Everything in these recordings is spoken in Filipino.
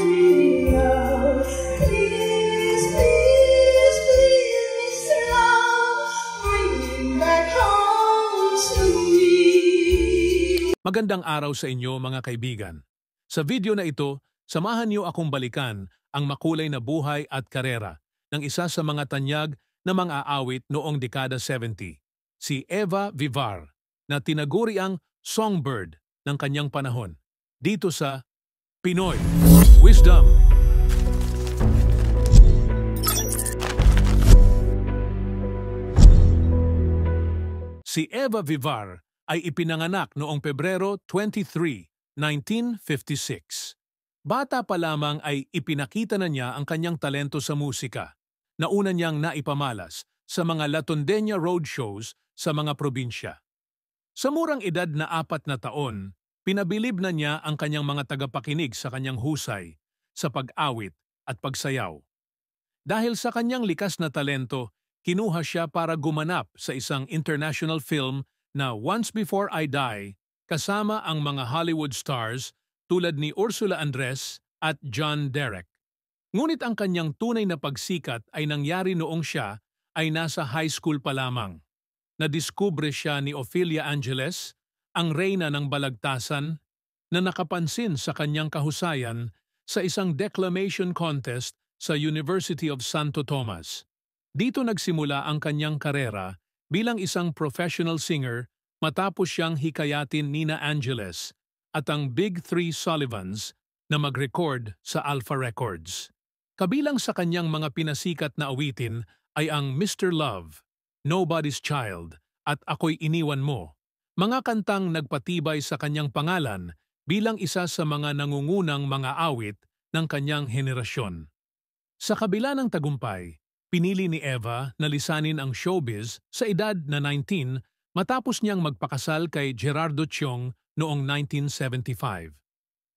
Please, please, please, Mr. Love, bring him back home to me. Magandang araw sa inyo mga kaibigan. Sa video na ito, samahan niyo akong balikan ang makulay na buhay at karera ng isa sa mga tanyag na mga aawit noong dekada 70, si Eva Vivar, na tinaguri ang songbird ng kanyang panahon dito sa Pinoy Wisdom. Si Eva Vivar ay ipinanganak noong Pebrero 23, 1956. Bata pa lamang ay ipinakita na niya ang kanyang talento sa musika, na una niyang naipamalas sa mga Latondenya roadshows sa mga probinsya. Sa murang edad na 4 na taon, pinabilib na niya ang kanyang mga tagapakinig sa kanyang husay, sa pag-awit at pagsayaw. Dahil sa kanyang likas na talento, kinuha siya para gumanap sa isang international film na Once Before I Die, kasama ang mga Hollywood stars tulad ni Ursula Andress at John Derek. Ngunit ang kanyang tunay na pagsikat ay nangyari noong siya ay nasa high school pa lamang. Nadiskubre siya ni Ophelia Angeles, ang reyna ng balagtasan, na nakapansin sa kanyang kahusayan sa isang declamation contest sa University of Santo Tomas. Dito nagsimula ang kanyang karera bilang isang professional singer matapos siyang hikayatin nina Angeles at ang Big Three Sullivans na mag-record sa Alpha Records. Kabilang sa kanyang mga pinasikat na awitin ay ang Mr. Love, Nobody's Child at Ako'y Iniwan Mo, mga kantang nagpatibay sa kanyang pangalan bilang isa sa mga nangungunang mga awit ng kanyang henerasyon. Sa kabila ng tagumpay, pinili ni Eva na lisanin ang showbiz sa edad na 19 matapos niyang magpakasal kay Gerardo Chiong noong 1975.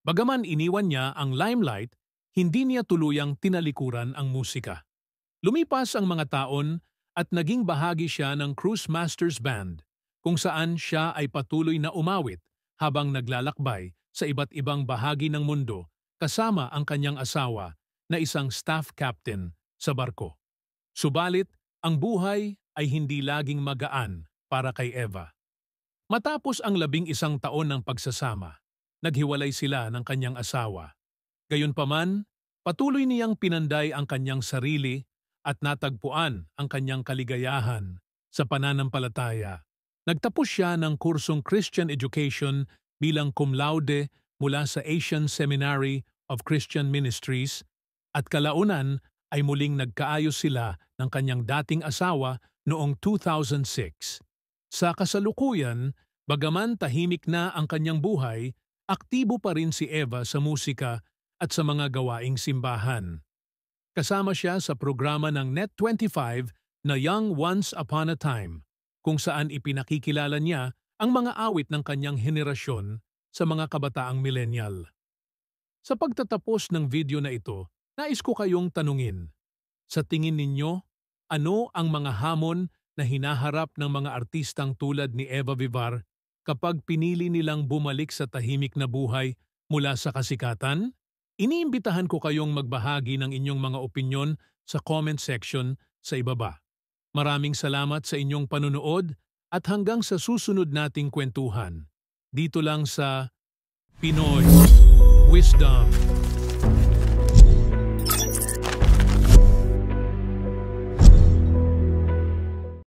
Bagaman iniwan niya ang limelight, hindi niya tuluyang tinalikuran ang musika. Lumipas ang mga taon at naging bahagi siya ng Cruise Masters Band, kung saan siya ay patuloy na umawit habang naglalakbay sa iba't ibang bahagi ng mundo kasama ang kanyang asawa na isang staff captain sa barko. Subalit, ang buhay ay hindi laging magaan para kay Eva. Matapos ang 11 taon ng pagsasama, naghiwalay sila ng kanyang asawa. Gayunpaman, patuloy niyang pinanday ang kanyang sarili at natagpuan ang kanyang kaligayahan sa pananampalataya. Nagtapos siya ng kursong Christian Education bilang cum laude mula sa Asian Seminary of Christian Ministries at kalaunan ay muling nagkaayos sila ng kanyang dating asawa noong 2006. Sa kasalukuyan, bagaman tahimik na ang kanyang buhay, aktibo pa rin si Eva sa musika at sa mga gawaing simbahan. Kasama siya sa programa ng Net25 na Young Once Upon a Time, kung saan ipinakikilala niya ang mga awit ng kanyang henerasyon sa mga kabataang millennial. Sa pagtatapos ng video na ito, nais ko kayong tanungin, sa tingin ninyo, ano ang mga hamon na hinaharap ng mga artistang tulad ni Eva Vivar kapag pinili nilang bumalik sa tahimik na buhay mula sa kasikatan? Iniimbitahan ko kayong magbahagi ng inyong mga opinyon sa comment section sa ibaba. Maraming salamat sa inyong panunood at hanggang sa susunod nating kwentuhan. Dito lang sa Pinoy Wisdom.